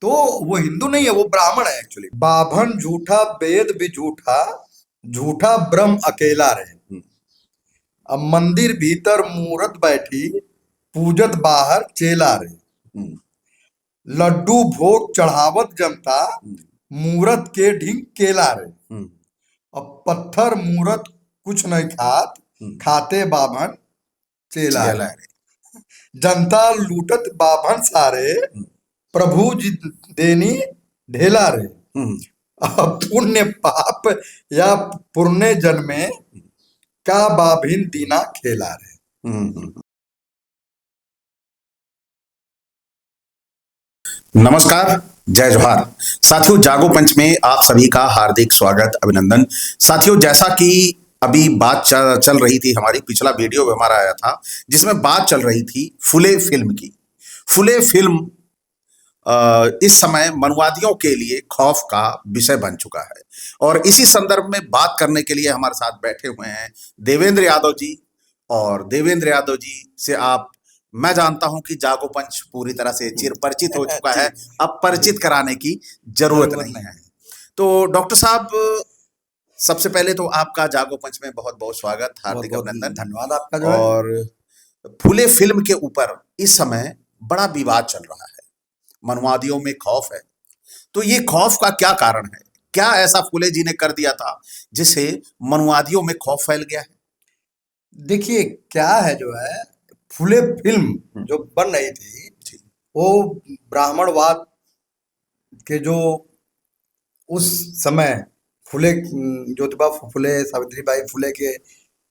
तो वो हिंदू नहीं है, वो ब्राह्मण है एक्चुअली। बाभन झूठा वेद भी झूठा, झूठा ब्रह्म अकेला रहे। अब मंदिर भीतर मूरत बैठी, पूजत बाहर चेला रे। लड्डू भोग चढ़ावत जनता, मूरत के ढींग केला रे। अब पत्थर मूरत कुछ नहीं खात, खाते बाभन चेला रे। जनता लूटत बाभन सारे, प्रभु जी देनी ढेला रे। अब पुण्य पाप या पुण्य जन्मे, का बाभिन दीना खेला रे। नमस्कार, जय जोहार। साथियों, जागो पंच में आप सभी का हार्दिक स्वागत, अभिनंदन। साथियों, जैसा कि अभी बात चल रही थी, हमारी पिछला वीडियो भी हमारा आया था जिसमें बात चल रही थी फुले फिल्म की। फुले फिल्म इस समय मनुवादियों के लिए खौफ का विषय बन चुका है और इसी संदर्भ में बात करने के लिए हमारे साथ बैठे हुए हैं देवेंद्र यादव जी। और देवेंद्र यादव जी से मैं जानता हूं कि जागो पंच पूरी तरह से चिर परिचित हो चुका है, अब परिचित कराने की जरूरत नहीं है। तो डॉक्टर साहब, सबसे पहले तो आपका जागो पंच में बहुत बहुत स्वागत, हार्दिक अभिनंदन। धन्यवाद आपका जो है। और फुले फिल्म के ऊपर इस समय बड़ा विवाद चल रहा है, मनुवादियों में खौफ है। तो ये खौफ का क्या कारण है? क्या ऐसा फुले जी ने कर दिया था जिससे मनुवादियों में खौफ फैल गया है? देखिए क्या है जो है, फुले फिल्म जो बन रही थी वो ब्राह्मणवाद के जो उस समय फुले, ज्योतिबा फुले, सावित्रीबाई फुले के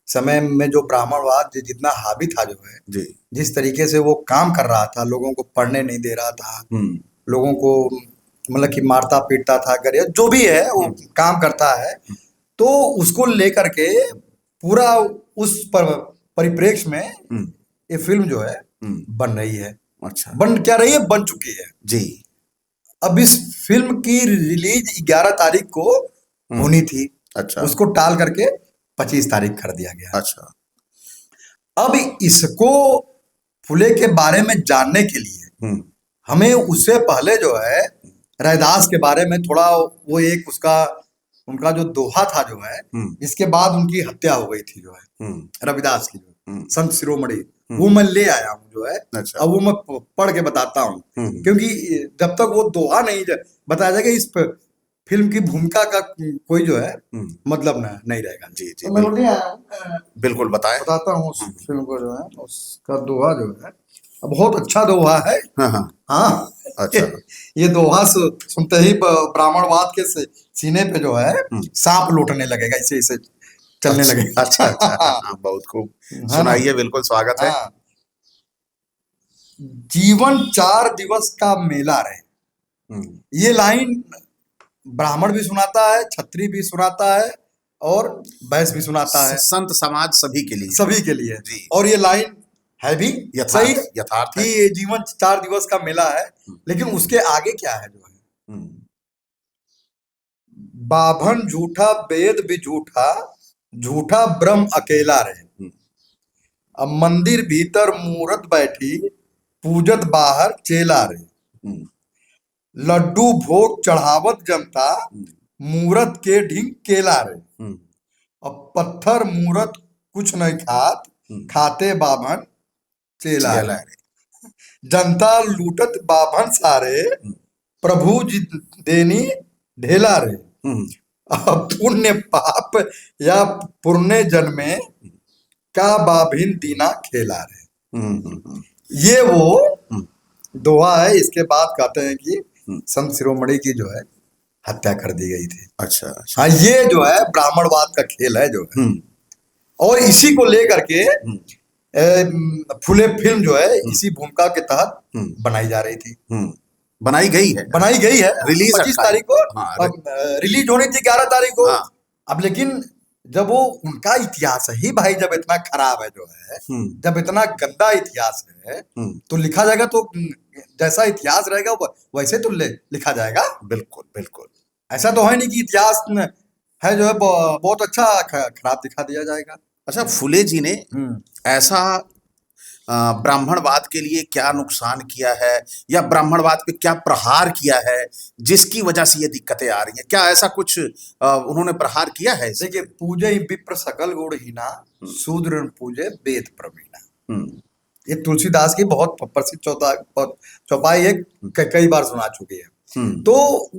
समय में जो ब्राह्मणवाद जितना हावी था जो है जी, जिस तरीके से वो काम कर रहा था, लोगों को पढ़ने नहीं दे रहा था, लोगों को मतलब कि मारता पीटता था, गरीब जो भी है वो काम करता है। तो उसको लेकर के पूरा उस परिप्रेक्ष्य में ये फिल्म जो है बन रही है। अच्छा, बन क्या रही है, बन चुकी है जी। अब इस फिल्म की रिलीज 11 तारीख को होनी थी। अच्छा, उसको टाल करके 25 तारीख कर दिया गया। अच्छा। अब इसको फुले के बारे में जानने के लिए हमें उससे पहले जो है रैदास के बारे में थोड़ा, वो एक उसका उनका जो दोहा था जो है, इसके बाद उनकी हत्या हो गई थी जो है रविदास की, जो संत शिरोमणि, वो मैं ले आया हूँ जो है। अच्छा। अब वो मैं पढ़ के बताता हूँ, क्योंकि जब तक वो दोहा नहीं बताया जाएगा इस फिल्म की भूमिका का कोई जो है मतलब नहीं रहेगा। जी जी, तो मैं ले आया हूँ, बिल्कुल बताएं। बताता हूँ उस फिल्म को जो है, उसका दोहा जो है बहुत अच्छा दोहा है। हाँ हाँ हाँ, अच्छा। ये दोहा सुनते ही ब्राह्मणवाद के सीने पे जो है सांप लौटने लगेगा, इसे इसे चलने लगेगा। अच्छा अच्छा, हाँ, बहुत खूब, सुनाइए, बिल्कुल स्वागत है। जीवन 4 दिवस का मेला रहे, ये लाइन ब्राह्मण भी सुनाता है, क्षत्रिय भी सुनाता है और वैश्य भी सुनाता है, संत समाज सभी के लिए, सभी के लिए जी। और ये लाइन है भी सही, यथार्थ कि ये जीवन 4 दिवस का मेला है। लेकिन उसके आगे क्या है जो है, बाभन झूठा वेद भी झूठा, झूठा ब्रह्म अकेला रहे। अब मंदिर भीतर मूरत बैठी, पूजत बाहर चेला रे। लड्डू भोग चढ़ावत जनता, मूरत के ढींग केला रे। अब पत्थर मूरत कुछ नहीं खात, खाते बाभन चेला रे। जनता लूटत बाभन सारे, प्रभु जी देनी ढेला रे। अब पुण्य पाप या पुण्य जन्मे, का बाभिन दीना खेला रे। ये वो दोहा है। इसके बाद कहते हैं कि संत शिरोमणि की जो है हत्या कर दी गई थी। अच्छा, अच्छा। हाँ, ये जो है ब्राह्मणवाद का खेल है जो है, और इसी को लेकर के फुले फिल्म जो है इसी भूमिका के तहत बनाई जा रही थी, बनाई गई है, रिलीज 25 तारीख को। रिलीज होनी थी 11 तारीख को। अब लेकिन जब वो उनका इतिहास ही भाई जब इतना खराब है जो है, जब इतना गंदा इतिहास है, तो लिखा जाएगा तो जैसा इतिहास रहेगा वैसे तो लिखा जाएगा। बिल्कुल बिल्कुल, ऐसा तो है नहीं कि इतिहास है जो है बहुत अच्छा खराब दिखा दिया जाएगा। अच्छा, फुले जी ने ऐसा ब्राह्मणवाद के लिए क्या नुकसान किया है या ब्राह्मणवाद पे क्या प्रहार किया है जिसकी वजह से ये दिक्कतें आ रही हैं? क्या ऐसा कुछ उन्होंने प्रहार किया है इसमें? देखिए, पूजे विप्र सकल गुणहीना, शूद्र न पूजे वेद प्रवीणा। हम्म, ये तुलसीदास की बहुत प्रसिद्ध चौपाई है, कई बार सुना चुकी है। हम्म, तो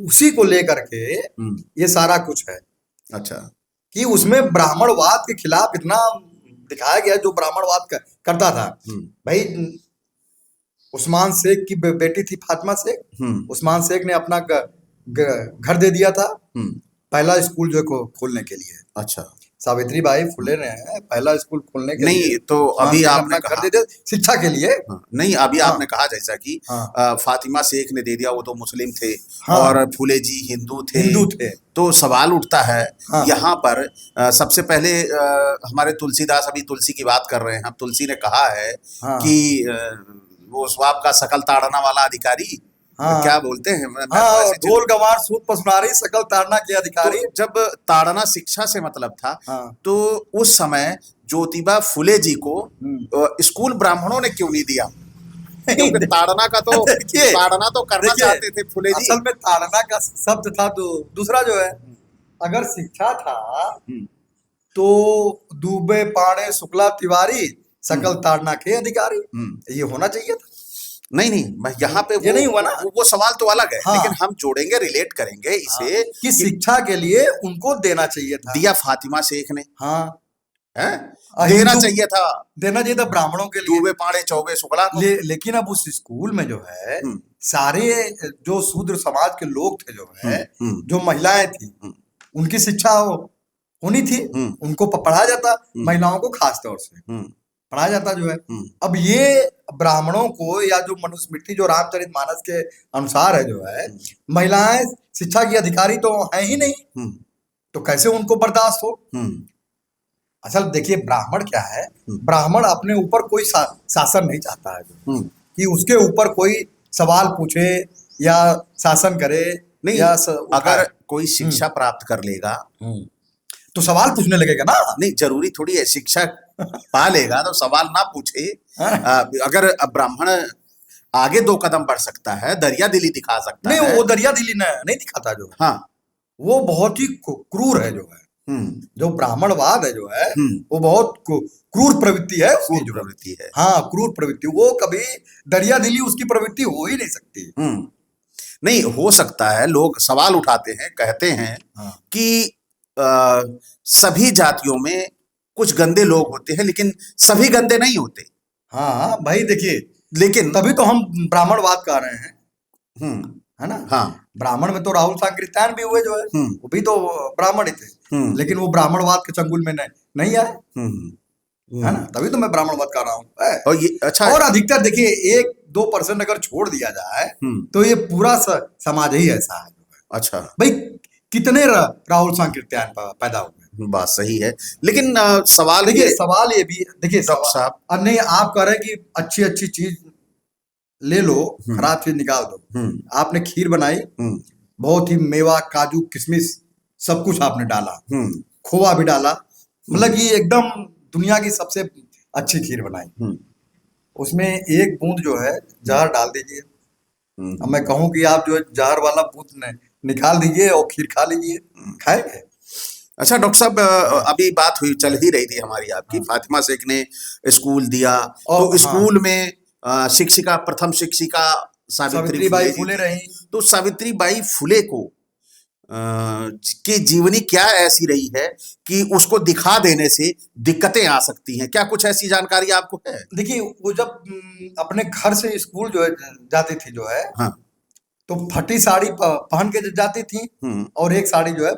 उसी को लेकर के हम्म, ये सारा कुछ है अच्छा, कि उसमें ब्राह्मणवाद के खिलाफ इतना दिखाया गया जो ब्राह्मणवाद करता था। भाई, उस्मान शेख की बेटी थी फातिमा शेख। उस्मान शेख ने अपना घर दे दिया था पहला स्कूल जो खोलने के लिए। अच्छा, सावित्री बाई फुले ने पहला स्कूल खोलने के लिए नहीं तो अभी आपने घर दे दिया शिक्षा के लिए। नहीं अभी हाँ, आपने कहा जैसा कि फातिमा शेख ने दे दिया, वो तो मुस्लिम थे हाँ, और फूले जी हिंदू थे। तो सवाल उठता है यहाँ पर सबसे पहले हमारे तुलसीदास, अभी तुलसी की बात कर रहे हैं हम, तुलसी ने कहा है कि वो स्वाब का सकल ताड़ना वाला अधिकारी, क्या बोलते हैं, ढोल गवार सूत पसुनारी सकल ताड़ना के अधिकारी। तो जब ताड़ना शिक्षा से मतलब था, तो उस समय ज्योतिबा फुले जी को स्कूल ब्राह्मणों ने क्यों नहीं दिया? क्योंकि ताड़ना का तो ताड़ना तो करना चाहते थे फुले जी। असल में ताड़ना का शब्द था तो दूसरा जो है, अगर शिक्षा था तो दुबे पाड़े शुक्ला तिवारी सकल ताड़ना के अधिकारी, ये होना चाहिए था। नहीं, यहाँ पे ये नहीं हुआ ना। वो सवाल तो अलग है, लेकिन हम जोड़ेंगे, रिलेट करेंगे इसे कि शिक्षा के लिए उनको देना चाहिए था। दिया फातिमा शेख ने, देना चाहिए था ब्राह्मणों के लिए, दुबे पाड़े चौबे शुक्ला को। लेकिन अब उस स्कूल में जो है सारे जो शूद्र समाज के लोग थे, जो है जो महिलाएं थी, उनकी शिक्षा होनी थी, उनको पढ़ाया जाता, महिलाओं को खास तौर से पढ़ाया जाता जो है। अब ये ब्राह्मणों को, या जो मनुस्मृति जो रामचरितमानस के अनुसार है जो है, महिलाएं शिक्षा की अधिकारी तो है ही नहीं, तो कैसे उनको बर्दाश्त हो? असल देखिए, ब्राह्मण क्या है, ब्राह्मण अपने ऊपर कोई शासन नहीं चाहता है कि उसके ऊपर कोई सवाल पूछे या शासन करे। नहीं, या अगर कोई शिक्षा प्राप्त कर लेगा तो सवाल पूछने लगेगा ना। नहीं, जरूरी थोड़ी है शिक्षा पा लेगा तो सवाल ना पूछे। अगर ब्राह्मण आगे 2 कदम बढ़ सकता है, दरिया दिली दिखा सकता है। नहीं, वो दरिया दिली नहीं दिखाता जो है, वो बहुत ही क्रूर है जो है। जो ब्राह्मणवाद है जो है, वो बहुत क्रूर प्रवृत्ति है, क्रूर प्रवृत्ति है। क्रूर प्रवृत्ति, वो कभी दरिया दिली उसकी प्रवृत्ति हो ही नहीं सकती। नहीं हो सकता है, लोग सवाल उठाते हैं, कहते हैं कि सभी जातियों में कुछ गंदे लोग होते हैं, लेकिन सभी गंदे नहीं होते। भाई देखिए, लेकिन तभी तो हम ब्राह्मणवाद कर रहे हैं, है ना। ब्राह्मण में तो राहुल सांकृत्यायन भी हुए जो है, वो भी तो ब्राह्मण ही थे, लेकिन वो ब्राह्मणवाद के चंगुल में नहीं आए, है ना। तभी तो मैं ब्राह्मणवाद कर रहा हूँ। और ये अच्छा, और अधिकतर देखिए 1-2% अगर छोड़ दिया जाए तो ये पूरा समाज ही ऐसा है। अच्छा भाई, कितने राहुल सांकृत्यायन पैदा हुए, बात सही है, लेकिन सवाल देखिए, सवाल ये भी देखिए डॉक्टर साहब, नहीं, आप कह रहे हैं कि अच्छी चीज ले लो, खराब चीज निकाल दो। आपने खीर बनाई, बहुत ही मेवा, काजू, किशमिश सब कुछ आपने डाला, खोआ भी डाला, मतलब कि एकदम दुनिया की सबसे अच्छी खीर बनाई। उसमें एक बूंद जो है जहर डाल दीजिए। अब मैं कहूं कि आप जो है जहर वाला बूंद निकाल दीजिए और खीर खा लीजिए, खाएंगे? अच्छा डॉक्टर साहब, अभी बात हुई, चल ही रही थी हमारी आपकी, फातिमा शेख ने स्कूल दिया, तो स्कूल में शिक्षिका, प्रथम शिक्षिका सावित्री बाई फुले रही। तो सावित्री बाई फुले को की जीवनी क्या ऐसी रही है कि उसको दिखा देने से दिक्कतें आ सकती हैं? क्या कुछ ऐसी जानकारी आपको है? देखिए, वो जब अपने घर से स्कूल जो है जाती थी जो है, तो फटी साड़ी पहन के जाती थी, और एक साड़ी जो है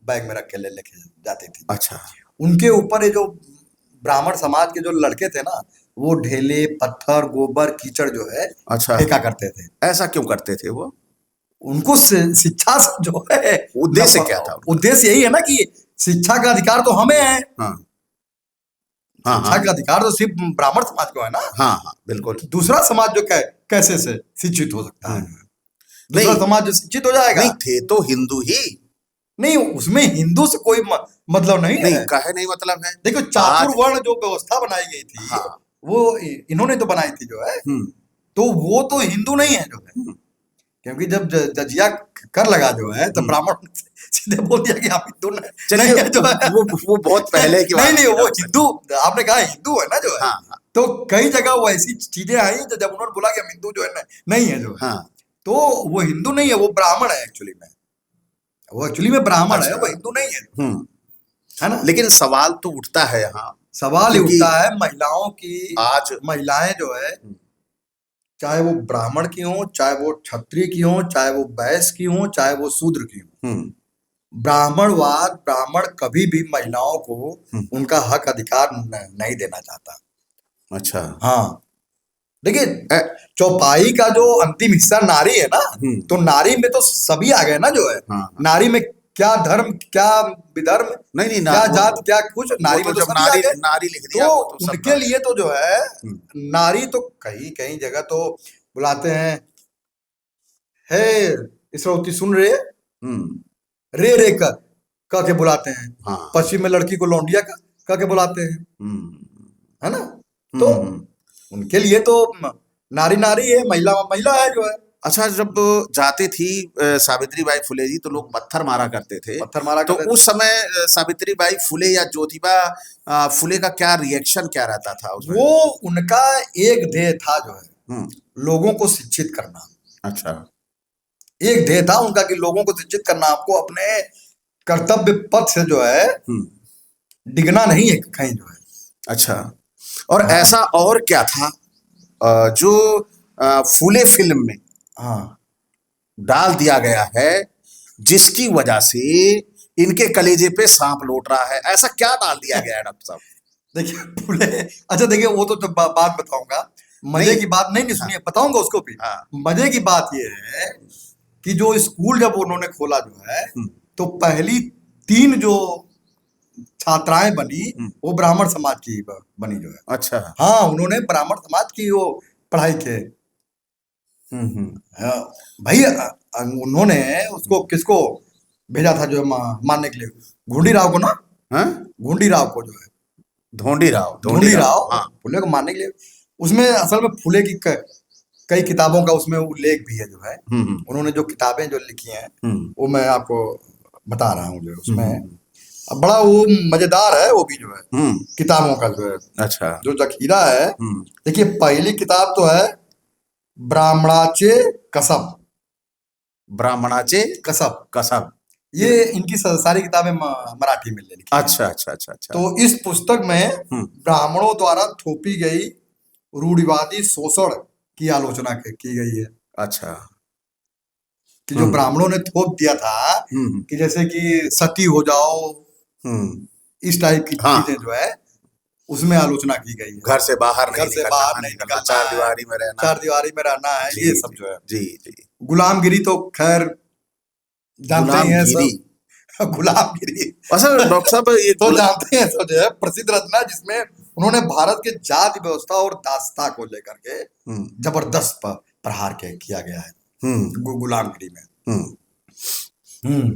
बैग में रख के लेके जाती थी। अच्छा, उनके ऊपर ये जो ब्राह्मण समाज के जो लड़के थे ना, वो ढेले, पत्थर, गोबर, कीचड़ जो है फेंका करते थे। ऐसा क्यों करते थे वो? उनको शिक्षा से जो है उद्देश्य क्या था? उद्देश्य यही है ना कि शिक्षा का अधिकार तो हमें है। शिक्षा का अधिकार तो सिर्फ ब्राह्मण समाज को है ना। बिल्कुल। दूसरा समाज जो कैसे से शिक्षित हो सकता है? दूसरा समाज जो शिक्षित हो जाएगा? नहीं, थे तो हिंदू ही। नहीं, उसमें हिंदू से कोई मतलब नहीं है। काहे नहीं मतलब है? देखो, चातुर्वर्ण जो व्यवस्था बनाई गई थी, वो इन्होंने तो बनाई थी जो है, तो वो तो हिंदू नहीं है जो है, क्योंकि जब जजिया कर लगा जो है तो ब्राह्मण सीधे बोल दिया कि आप हिंदू नहीं चलिए, है जो है। वो बहुत पहले की बात नहीं नहीं है वो डॉक्टर हिंदू, आपने कहा हिंदू है ना जो है, हाँ हाँ तो कई जगह वो ऐसी चीजें आई जब उन्होंने बोला कि हम हिंदू जो है नहीं है जो है, हाँ तो वो हिंदू नहीं है, वो ब्राह्मण है एक्चुअली में, वो एक्चुअली में ब्राह्मण है, अच्छा वो हिंदू नहीं है, हम्म है ना। लेकिन सवाल तो उठता है यहाँ सवाल ही क्योंकि उठता है महिलाओं की, आज महिलाएं जो है, चाहे वो ब्राह्मण की हो, चाहे वो क्षत्रिय की हो, चाहे वो वैश्य की हो, चाहे वो शूद्र की हो, ब्राह्मणवाद, ब्राह्मण कभी भी महिलाओं को उनका हक अधिकार नहीं देना चाहता। अच्छा हाँ देखिए, ए, चौपाई का जो अंतिम हिस्सा नारी है ना, तो नारी में तो सभी आ गए ना जो है, हाँ नारी में क्या धर्म, क्या विधर्म, नहीं नहीं ना क्या वो जात, क्या कुछ, वो नारी तो में तो जब सभी आ नारी गए। नारी लिख तो दिया वो तो उनके सबका लिए तो जो है, हम्म नारी तो कहीं कहीं जगह तो बुलाते हैं, हे इसरोती सुन रे, हम्म रे कर कह के बुलाते हैं। हाँ पश्चिम में लड़की को लौंडिया का कह के बुलाते हैं, हम्म है ना। तो हम्म उनके लिए तो नारी नारी है, महिला महिला है जो है। अच्छा जब जाती थी सावित्री बाई फुले जी तो लोग पत्थर मारा करते थे पत्थर मारा तो करते थे। उस समय सावित्री बाई फुले या ज्योतिबा फुले का क्या रिएक्शन क्या रहता था उसमें वो उनका एक ध्येय था जो है, हम्म लोगों को शिक्षित करना। अच्छा एक ध्येय था उनका कि लोगों को शिक्षित करना, आपको अपने कर्तव्य पथ से जो है हम्म डिगना नहीं है कहीं जो है। अच्छा और हाँ ऐसा और क्या था जो फुले फिल्म में हाँ डाल दिया गया है जिसकी वजह से इनके कलेजे पे सांप लौट रहा है ऐसा क्या डाल दिया गया है डॉक्टर साहब देखिए फूले, अच्छा देखिए वो तो जब बात बताऊंगा, मजे नहीं की बात नहीं नहीं हाँ सुनिए, बताऊंगा उसको भी। हाँ मजे की बात ये है कि जो स्कूल जब उन्होंने खोला जो है, हम्म, तो पहली 3 जो छात्राएं बनी, हम्म, वो ब्राह्मण समाज की बनी जो है। अच्छा हाँ उन्होंने ब्राह्मण समाज की वो पढ़ाई के, हम्म हाँ, भाई उन्होंने उसको किसको भेजा था जो मारने के लिए, घुंडी राव को ना, हाँ घुंडी राव को जो है, धोंडी ढूंढी राव राव हाँ फुले को मारने के लिए। उसमें असल में फुले की कई किताबों का उसमें उल्लेख भी है जो है, हम्म उन्होंने जो किताबें जो लिखी हैं, हम्म वो मैं आपको बता रहा हूँ जो है उसमें। हम्म अब बड़ा वो मजेदार है वो भी जो है, हम्म, किताबों का जो है, अच्छा जो जखीरा है। हम्म देखिए पहली किताब तो है ब्राह्मणाचे कसब, ब्राह्मणाचे कसब, कसब ये इनकी सारी किताबें मराठी में लिखी हैं। अच्छा अच्छा अच्छा अच्छा तो इस पुस्तक में हम्म ब्राह्मणों द्वारा थोपी गई रूढ़िवादी शोषण की आलोचना की गई है, अच्छा कि जो ब्राह्मणों ने थोप दिया था हम्म कि जैसे कि सती हो जाओ, हम्म इस टाइप की हाँ चीजें जो है, उसमें आलोचना की गई है। घर से बाहर नहीं घर से निकलना बाहर नहीं निकलना चार है, दीवारी में रहना चार दीवारी में रहना है, जी ये सब जो है। जी जी गुलामगिरी तो खैर जानते ही हैं गुलामगिरी सब। गुलामगिरी अच्छा डॉक्टर साहब ये तो जानते हैं सब जो है, प्रसिद्ध रचना जिसमें उन्होंने भारत के जाति व्यवस्था और दासता को लेकर के जबरदस्त प्रहार किया गया है गुलामगिरी में। हम्म हम्म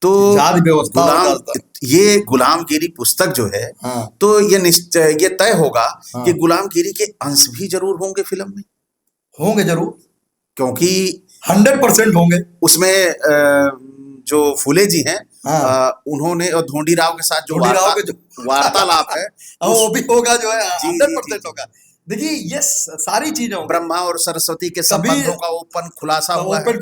तो जाति व्यवस्था और गुलाम दासता। ये गुलामगिरी पुस्तक जो है हाँ तो ये निश्चय ये तय होगा हाँ कि गुलामगिरी के अंश भी जरूर होंगे फिल्म में होंगे जरूर, क्योंकि 100% होंगे। उसमें जो फूले जी हैं हाँ उन्होंने और धोंडी राव के साथ जो ढूंढी राव के जो वार्तालाप है हाँ, वो भी होगा जो है, जी जी जी 100% होगा। देखिए ये सारी चीजें होंगी, ब्रह्मा और सरस्वती के कभी संबंधों का ओपन खुलासा हुआ है ओपन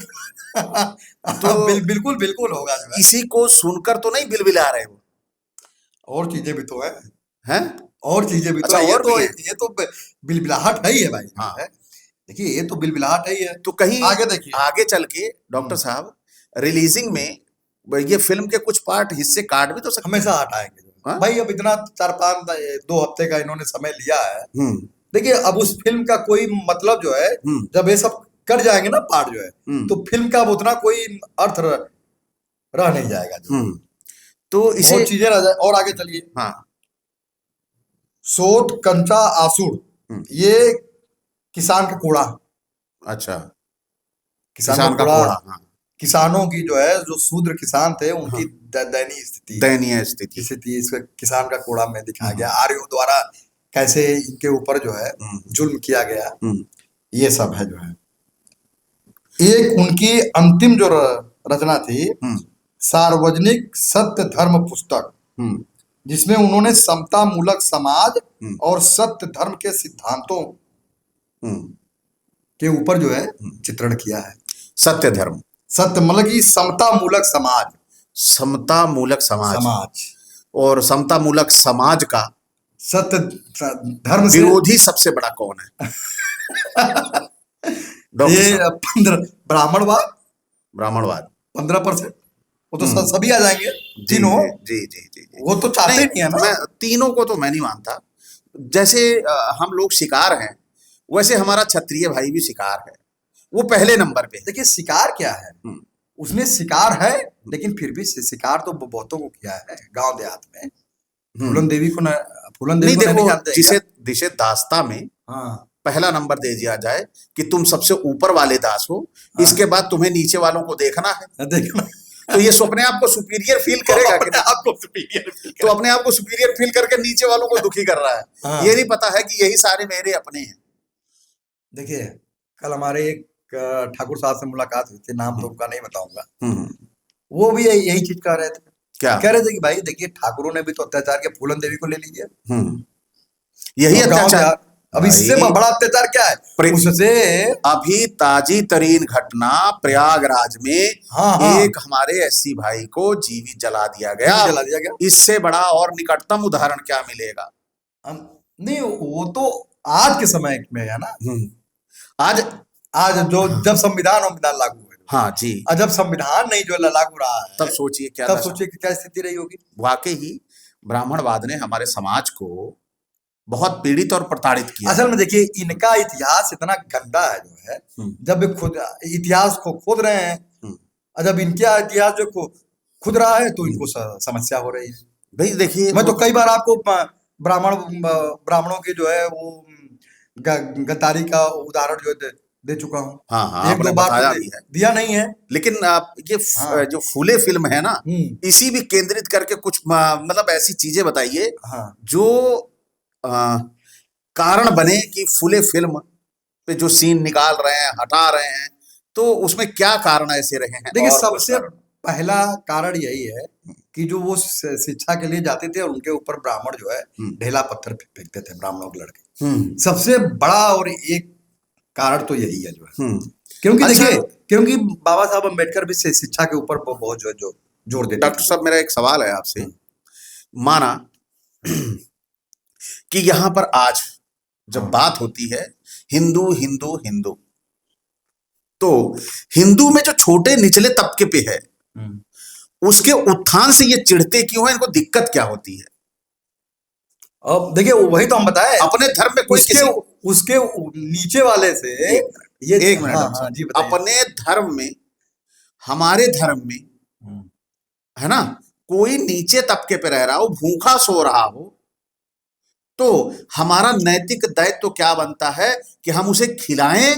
तो बिल्कुल बिल्कुल होगा जो है। इसी को सुनकर तो नहीं बिलबिला रहे हो और चीजें भी तो है, हैं और चीजें भी तो अच्छा है, और भी है ये तो बिलबिलाहट है ही है भाई, हाँ है। देखिए ये तो बिलबिलाहट है ही है। तो कहीं आगे देखिए, आगे चल के डॉक्टर साहब रिलीजिंग में ये फिल्म के कुछ पार्ट हिस्से काट भी तो सकते हमेशा हैं हटाएंगे जो है। हाँ? भाई अब इतना 4-5 2 हफ्ते का इन्होंने समय लिया है। हम्म देखिए अब उस फिल्म का कोई मतलब जो है, हम्म जब ये सब कट जाएंगे ना पार्ट जो है, तो फिल्म का अब उतना कोई अर्थ रह नहीं जाएगा जो है। तो इसे बहुत चीजें रह जाए। और आगे चलिए, हाँ सोट कंचा आसुड़, हम्म, ये किसान का कूड़ा, अच्छा किसान का किसान का कूड़ा, कोड़ा हाँ किसानों की जो है, जो शूद्र किसान थे हाँ उनकी दयनीय स्थिति है, दयनीय स्थिति स्थिति इसका किसान का कूड़ा में दिखाया गया, आर्यों द्वारा कैसे इनके ऊपर जो है जुल्म किया गया, ये सब है जो है। एक उनकी अंतिम जो रचना थी, सार्वजनिक सत्य धर्म पुस्तक, जिसमें उन्होंने समता मूलक समाज और सत्य धर्म के सिद्धांतों के ऊपर जो है चित्रण किया है। सत्य धर्म, सत्य मतलब कि समता मूलक समाज, समता मूलक समाज, समाज और समता मूलक समाज का सत्य धर्म से विरोधी सबसे बड़ा कौन है? डॉक्टर ये साहब, 15 ब्राह्मणवाद, ब्राह्मणवाद 15%, वो तो सभी आ जाएंगे जी तीनों। जी जी जी जी। वो तो चाहते ही नहीं है ना। मैं तीनों को तो मैं नहीं मानता। जैसे हम लोग शिकार हैं, वैसे हमारा क्षत्रिय भाई भी शिकार है, वो पहले नंबर पे है। देखिए शिकार क्या है, उसमें शिकार है, लेकिन फिर भी शिकार तो बहुतों को किया है गांव देहात में। फूलन देवी को फूलन देवी नहीं को नहीं देखो, जानते जिसे क्या? जिसे दास्ता में हाँ पहला नंबर दे दिया जाए कि तुम सबसे ऊपर वाले दास हो, इसके बाद तुम्हें नीचे वालों को देखना है, देखना, तो ये अपने आप को सुपीरियर फील करेगा कि अपने आप को सुपीरियर फील तो अपने आप को सुपीरियर फील करके नीचे वालों को दुखी कर रहा है। हाँ। ये नहीं पता है कि यही सारे मेरे अपने हैं। देखिए कल हमारे एक ठाकुर साहब से मुलाकात हुई थी, नाम तो उनका नहीं बताऊंगा, वो भी यही चीज कह रहे थे। क्या कह रहे थे कि भाई देखिए ठाकुरों ने भी तो अत्याचार किया, फूलन देवी को ले लीजिए, यही और गांव अत्याचार। देहात, अब इससे भाई, बड़ा अत्याचार क्या है? उससे अभी ताजी तरीन घटना प्रयागराज में हाँ एक हमारे एससी भाई को जीवित जला दिया गया। जला दिया गया। इससे बड़ा और निकटतम उदाहरण क्या मिलेगा? नहीं वो तो आज के समय में है ना। आज आज जो जब संविधान लागू हुए, हाँ जी, जब संविधान नहीं जो लागू रहा है, तब सोचिए क्या, तब सोचिए कि क्या स्थिति रही होगी। वाकई ही ब्राह्मणवाद ने हमारे समाज को बहुत पीड़ित और प्रताड़ित किया। असल में देखिए इनका इतिहास इतना गंदा है जो है, जब वे खुद इतिहास को खोद रहे हैं, जब इनका इतिहास जो खुद रहा है तो इनको समस्या हो रही है। भाई देखिए, मैं तो कई बार आपको ब्राह्मणों के जो है वो गद्दारी का उदाहरण जो दे चुका हूँ। हाँ, एक दो बार बताया तो भी है, दिया नहीं है, लेकिन ये जो फूले फिल्म है ना, इसी भी केंद्रित करके कुछ मतलब ऐसी चीजें बताइए जो कारण बने कि फूले फिल्म पे जो सीन निकाल रहे हैं, हटा रहे हैं, तो उसमें क्या कारण ऐसे रहे हैं? देखिए सबसे पहला कारण यही है कि जो वो शिक्षा के लिए जाते थे और उनके ऊपर ब्राह्मण जो है ढेला पत्थर फेंकते थे, ब्राह्मणों के लड़के। सबसे बड़ा और एक कारण तो यही है जो है, क्योंकि देखिए क्योंकि बाबा साहब अम्बेडकर भी शिक्षा के ऊपर बहुत जो जोर देते। डॉक्टर साहब, मेरा एक सवाल है आपसे, माना कि यहाँ पर आज जब बात होती है हिंदू हिंदू हिंदू, तो हिंदू में जो छोटे निचले तबके पे है, उसके उत्थान से ये चिढ़ते क्यों है? इनको दिक्कत क्या होती है? अब देखिए वही तो हम बताए, अपने धर्म में कोई उसके नीचे वाले से ये एक मिनट जी, अपने धर्म में, हमारे धर्म में है ना, कोई नीचे तबके पे रह रहा हो, भूखा सो रहा हो, तो हमारा नैतिक दायित्व तो क्या बनता है कि हम उसे खिलाएं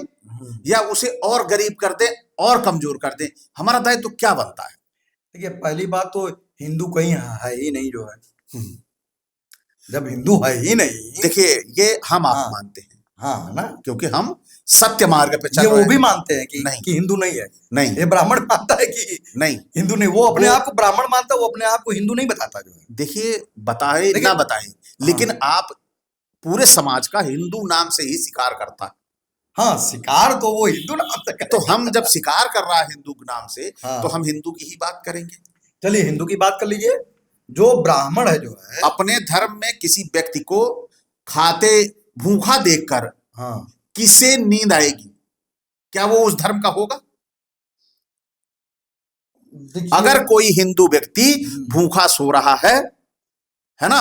या उसे और गरीब कर दें और कमजोर कर दें? हमारा दायित्व तो क्या बनता है? देखिए पहली बात तो हिंदू कहीं है ही नहीं जो है, जब हिंदू है ही नहीं। देखिए ये हम आप मानते हैं, हाँ ना, क्योंकि हम सत्य मार्ग पे चल रहे हैं। वो भी मानते हैं कि नहीं, कि हिंदू नहीं है। नहीं, ये ब्राह्मण मानता है कि नहीं, हिंदू नहीं, वो अपने आप को ब्राह्मण मानता है, वो अपने आप को हिंदू नहीं बताता जो है। देखिए बताए ना बताए, लेकिन आप पूरे समाज का हिंदू नाम से ही शिकार करता है। हाँ, शिकार तो वो हिंदू नाम से तो हम जब शिकार कर रहा है हिंदू के नाम से, तो हम हिंदू की ही बात करेंगे। चलिए हिंदू की बात कर लीजिए। जो ब्राह्मण है जो है, अपने धर्म में किसी व्यक्ति को खाते भूखा देखकर किसे नींद आएगी? क्या वो उस धर्म का होगा? अगर कोई हिंदू व्यक्ति भूखा सो रहा है ना,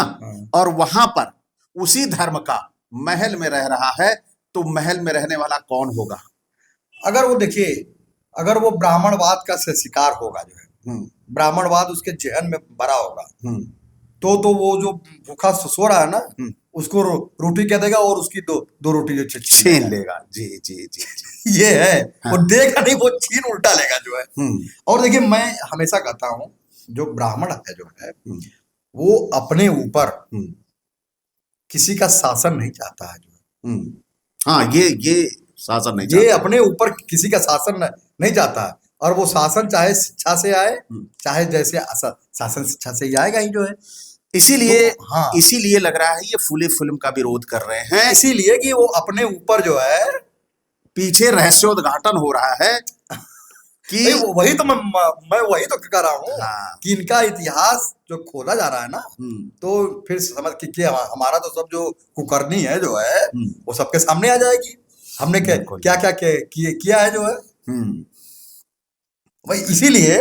और वहां पर उसी धर्म का महल में रह रहा है, तो महल में रहने वाला कौन होगा? अगर वो देखिए, अगर वो ब्राह्मणवाद का शिकार होगा जो है, ब्राह्मणवाद उसके जहन में भरा होगा, तो वो जो भूखा सो रहा है ना, उसको रोटी कह देगा और उसकी दो रोटी जो छीन लेगा। जी जी जी, जी। ये है। वो देगा नहीं, वो छीन उल्टा लेगा जो है। और देखिए मैं हमेशा कहता हूं, जो ब्राह्मण है जो है, वो अपने ऊपर किसी का शासन नहीं चाहता है जो है। हाँ, ये शासन नहीं ये चाहता। अपने ऊपर किसी का शासन नहीं चाहता है। और वो शासन चाहे शिक्षा से आए, चाहे जैसे शासन शिक्षा से ही आएगा ही जो है। इसीलिए तो हाँ, इसीलिए लग रहा है ये फूले फिल्म का विरोध कर रहे हैं। इसीलिए कि वो अपने ऊपर जो है, पीछे रहस्योद्घाटन हो रहा है कि भाई वही तो मैं वही तो कह रहा हूँ हाँ, कि इनका इतिहास जो खोला जा रहा है ना, तो फिर समझ कि हमारा तो सब जो कुकर्मी है जो है, वो सबके सामने आ जाएगी। हमने क्या बिल्कुल। क्या क्या किया है जो है। हम्म भाई इसीलिए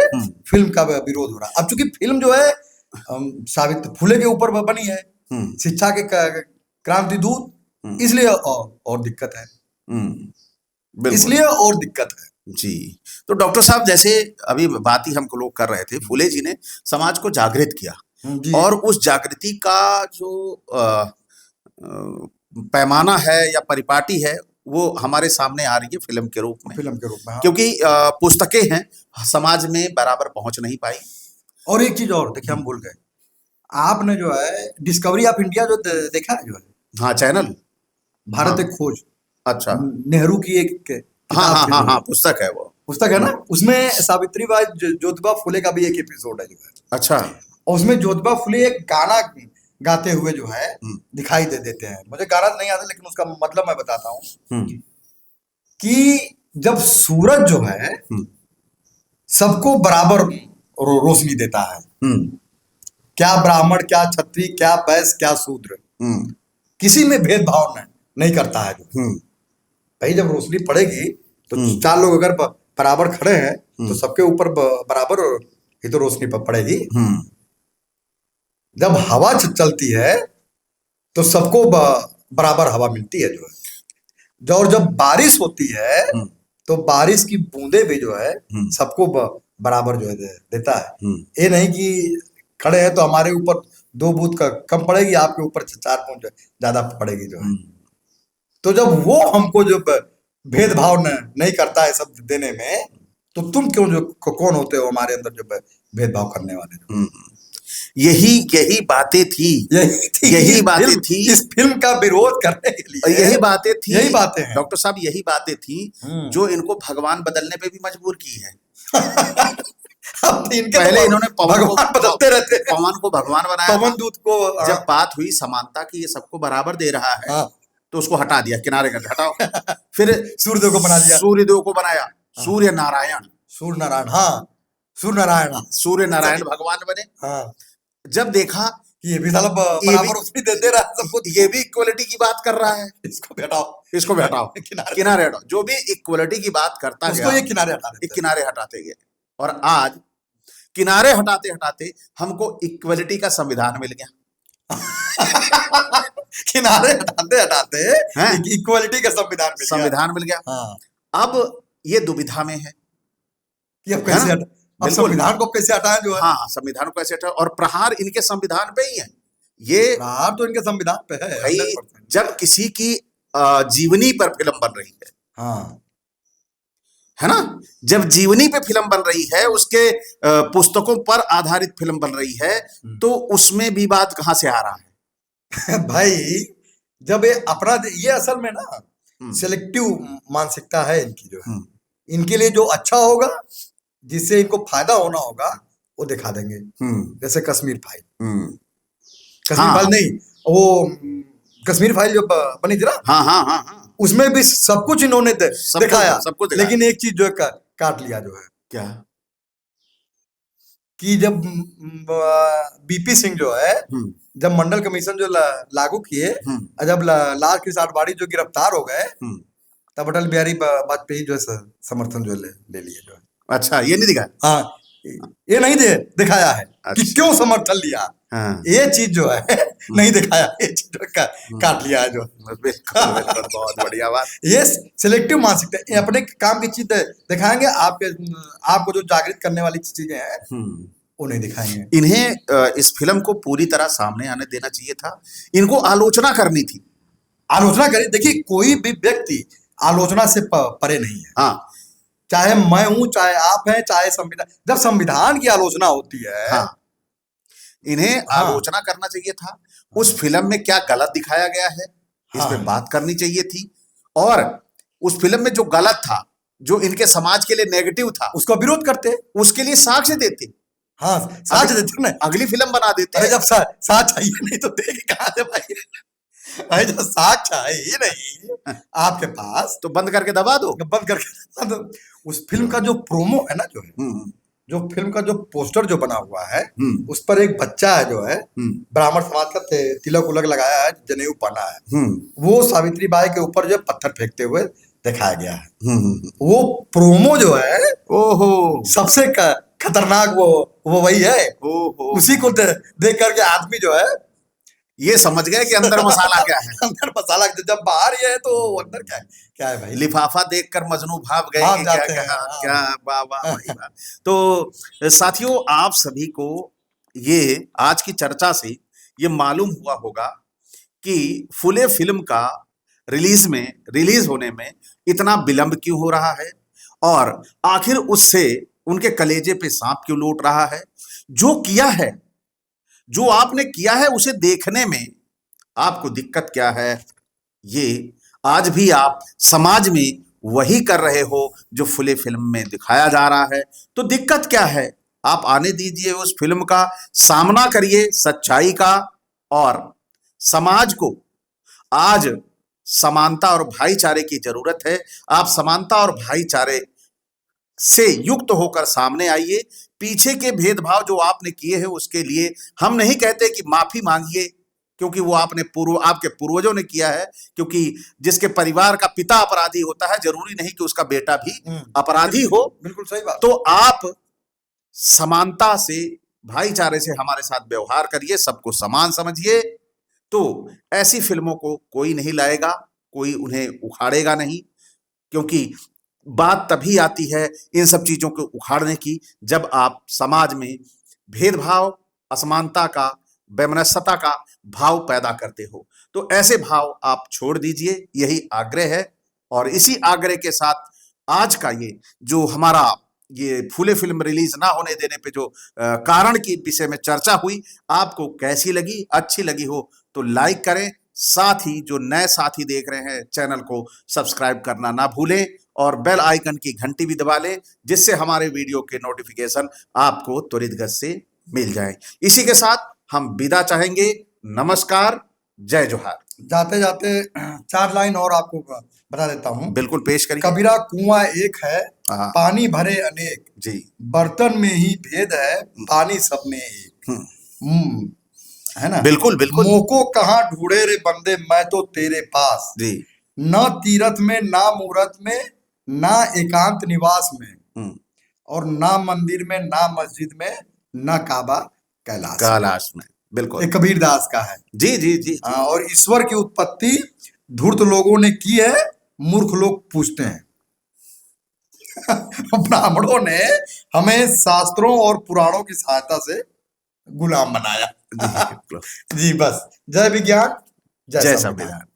फिल्म का विरोध हो रहा है। अब चूंकि फिल्म जो है सावित्री फुले के ऊपर बनी है, शिक्षा के क्रांति दूत, इसलिए और दिक्कत है। बिल्कुल। इसलिए और दिक्कत है जी। तो डॉक्टर साहब, जैसे अभी बात ही हम लोग कर रहे थे, फुले जी ने समाज को जागृत किया जी। और उस जागृति का जो पैमाना है या परिपाटी है, वो हमारे सामने आ रही है फिल्म के रूप में। फिल्म के रूप में, हाँ। क्योंकि पुस्तकें हैं, समाज में बराबर पहुंच नहीं पाई। और एक चीज और देखिए, हम भूल गए, आपने जो है डिस्कवरी ऑफ इंडिया जो देखा है जो है, हाँ, चैनल भारत हाँ। एक खोज, अच्छा। नेहरू की एक हाँ किताब हाँ थी हाँ जो हाँ, है, पुस्तक है वो। पुस्तक है ना, उसमें सावित्रीबाई ज्योतिबा फुले का भी एक एपिसोड है जो है। अच्छा। और उसमें ज्योतिबा फुले एक गाना गाते हुए जो है दिखाई देते हैं। मुझे गाना नहीं आता, लेकिन उसका मतलब मैं बताता हूँ कि जब सूरज जो है सबको बराबर रोशनी देता है, क्या ब्राह्मण, क्या क्षत्रिय, क्या वैश्य, क्या शूद्र, किसी में भेदभाव नहीं करता है जो। भाई जब रोशनी पड़ेगी तो चार लोग अगर बराबर खड़े हैं तो सबके ऊपर बराबर ही तो रोशनी पड़ेगी। जब हवा चलती है तो सबको बराबर हवा मिलती है जो है। और जब बारिश होती है तो बारिश की बूंदे भी जो है सबको बराबर जो है देता है। ये नहीं कि खड़े हैं तो हमारे ऊपर 2 बूंद का कम पड़ेगी, आपके ऊपर 4 बूंद ज्यादा पड़ेगी जो है। तो जब वो हमको जो भेदभाव नहीं करता है सब देने में, तो तुम क्यों जो कौन होते हो हमारे अंदर जो भेदभाव करने वाले जो। यही बातें थी, यही बातें थी इस फिल्म का विरोध करने के लिए। यही बातें थी, यही बातें हैं डॉक्टर साहब, यही बातें थी जो इनको भगवान बदलने पे भी मजबूर की है। इनके पहले तो इन्होंने भगवान बदलते रहते हैं। पवन को भगवान बनाया, पवन दूत को जब बात हुई समानता की, ये सबको बराबर दे रहा है, तो उसको हटा दिया, किनारे कर हटाओ। फिर सूर्यदेव को बना दिया, सूर्यदेव को बनाया, सूर्य नारायण, सूर्य नारायण, हाँ सूर्य नारायण, सूर्य नारायण भगवान बने। हाँ, जब देखा कि ये भी साला बराबर रोशनी देते रहा सबको, ये भी इक्वलिटी की बात कर रहा है, इसको भी हटाओ, इसको भी हटाओ, किनारे हटाओ। जो भी इक्वलिटी की बात करता उसको गया, ये किनारे हटाते गए। और आज किनारे हटाते हटाते हमको इक्वलिटी का संविधान मिल गया। किनारे हटाते हटाते इक्वलिटी का संविधान मिल गया। हाँ। अब ये दुविधा में है कि अब कैसे अब संविधान को कैसे हटाएं जो है। हाँ, संविधान को कैसे हटाएं, और प्रहार इनके संविधान पे ही है। ये प्रहार तो इनके संविधान पे है भाई। 100%। जब किसी की जीवनी पर फिल्म बन रही है, हाँ, है ना, जब जीवनी पे फिल्म बन रही है, उसके पुस्तकों पर आधारित फिल्म बन रही है, तो उसमें विवाद कहां से आ रहा है? भाई जब ये अपराध, ये असल में ना सिलेक्टिव मानसिकता है इनकी जो है। इनके लिए जो अच्छा होगा, जिससे इनको फायदा होना होगा, वो दिखा देंगे। जैसे कश्मीर फाइल, कश्मीर फाइल नहीं, वो कश्मीर फाइल जो बनी थी ना, हाँ, उसमें भी सब कुछ इन्होंने दिखाया, लेकिन एक चीज जो है काट लिया जो है। क्या? कि जब बीपी सिंह जो है, जब मंडल कमीशन जो लागू किए, और जब लाल कृष्ण आडवाणी जो गिरफ्तार हो गए, तब अटल बिहारी वाजपेयी जो है समर्थन जो ले लिए जो है। अच्छा, ये नहीं दिखाया? हाँ, ये नहीं दिखाया है। अच्छा। कि क्यों समर्थन लिया। हाँ। ये चीज जो है नहीं दिखाया, ये चीज काट लिया है जो। बिल्कुल, बहुत बढ़िया बात। ये सिलेक्टिव मानसिकता, ये अपने काम की चीज दिखाएंगे, आपको जो जागृत करने वाली चीजें हैं वो नहीं दिखाएंगे। इन्हें इस फिल्म को पूरी तरह सामने आने देना चाहिए था, इनको आलोचना करनी थी। आलोचना करिए, देखिए कोई भी व्यक्ति आलोचना से परे नहीं है। हाँ, चाहे मैं हूं, चाहे आप हैं, चाहे संविधान। जब संविधान की आलोचना होती है, हाँ, इन्हें हाँ। आलोचना करना चाहिए था, उस फिल्म में क्या गलत दिखाया गया है इस पे हाँ। बात करनी चाहिए थी, और उस फिल्म में जो गलत था, जो इनके समाज के लिए नेगेटिव था, उसका विरोध करते। उसके लिए साक्ष्य देते, हाँ, साक्ष देते ना। अगली फिल्म बना देते। अरे जब साक्ष चाहिए नहीं तो देख कहाँ से भाई। अरे जब साक्ष है ही नहीं आपके पास तो बंद करके दबा दो। बंद करके तो उस फिल्म का जो प्रोमो है ना, जो है, हम्म जो फिल्म का जो पोस्टर जो बना हुआ है, हम्म उस पर एक बच्चा है जो है हम्म ब्राह्मण समाज का तिलक उलक लगाया है, जनेऊ पहना है, हम्म वो सावित्री बाई के ऊपर जो है पत्थर फेंकते हुए दिखाया गया है। हम्म वो प्रोमो जो है ओहो सबसे खतरनाक वो वही है। ओहो, उसी को देख करके आदमी जो है ये समझ गए कि अंदर मसाला क्या है। अंदर मसाला, जब बाहर ये है तो अंदर क्या है, क्या है भाई। लिफाफा देखकर मजनू भाग गए भाग कि क्या जाते हैं, क्या हाँ। क्या, वाह वाह भाई वाह। तो साथियों, आप सभी को ये आज की चर्चा से ये मालूम हुआ होगा कि फुले फिल्म का रिलीज होने में इतना विलंब क्यों हो रहा है, और आखिर उससे उनके कलेजे पे सांप क्यों लौट रहा है। जो किया है, जो आपने किया है, उसे देखने में आपको दिक्कत क्या है, ये आज भी आप समाज में वही कर रहे हो जो फुले फिल्म में दिखाया जा रहा है। तो दिक्कत क्या है, आप आने दीजिए, उस फिल्म का सामना करिए, सच्चाई का, और समाज को आज समानता और भाईचारे की जरूरत है। आप समानता और भाईचारे से युक्त होकर सामने आइए। पीछे के भेदभाव जो आपने किए हैं उसके लिए हम नहीं कहते कि माफी मांगिए, क्योंकि वो आपके पूर्वजों ने किया है, क्योंकि जिसके परिवार का पिता अपराधी होता है, जरूरी नहीं कि उसका बेटा भी अपराधी हो। बिल्कुल सही बात। तो आप समानता से, भाईचारे से हमारे साथ व्यवहार करिए, सबको समान समझिए। तो ऐसी फिल्मों को कोई नहीं लाएगा, कोई उन्हें उखाड़ेगा नहीं, क्योंकि बात तभी आती है इन सब चीजों को उखाड़ने की जब आप समाज में भेदभाव, असमानता का, वैमनस्यता का भाव पैदा करते हो। तो ऐसे भाव आप छोड़ दीजिए, यही आग्रह है। और इसी आग्रह के साथ आज का ये जो हमारा ये फुले फिल्म रिलीज ना होने देने पे जो कारण की विषय में चर्चा हुई, आपको कैसी लगी? अच्छी लगी हो तो लाइक करें, साथ ही जो नए साथी देख रहे हैं चैनल को सब्सक्राइब करना ना भूलें, और बेल आइकन की घंटी भी दबा लें, जिससे हमारे वीडियो के नोटिफिकेशन आपको त्वरित गति से मिल जाए। इसी के साथ हम विदा चाहेंगे। नमस्कार, जय जोहार। जाते जाते 4 लाइन और आपको बता देता हूँ। बिल्कुल, पेश करिए। कबीरा कुआं एक है, हाँ। पानी भरे अनेक, जी। बर्तन में ही भेद है, पानी सब में एक। है ना। बिल्कुल बिल्कुल। मोको कहाँ ढूंढे रे बंदे, मैं तो तेरे पास। जी। न तीरथ में, ना मूरत में, ना एकांत निवास में, और ना मंदिर में, ना मस्जिद में, ना काबा कैलाश में। बिल्कुल, ये कबीरदास का है। जी जी जी, जी। और ईश्वर की उत्पत्ति धूर्त लोगों ने की है, मूर्ख लोग पूछते हैं। ब्राह्मणों ने हमें शास्त्रों और पुराणों की सहायता से गुलाम बनाया। जी बस। जय विज्ञान, जय संविधान।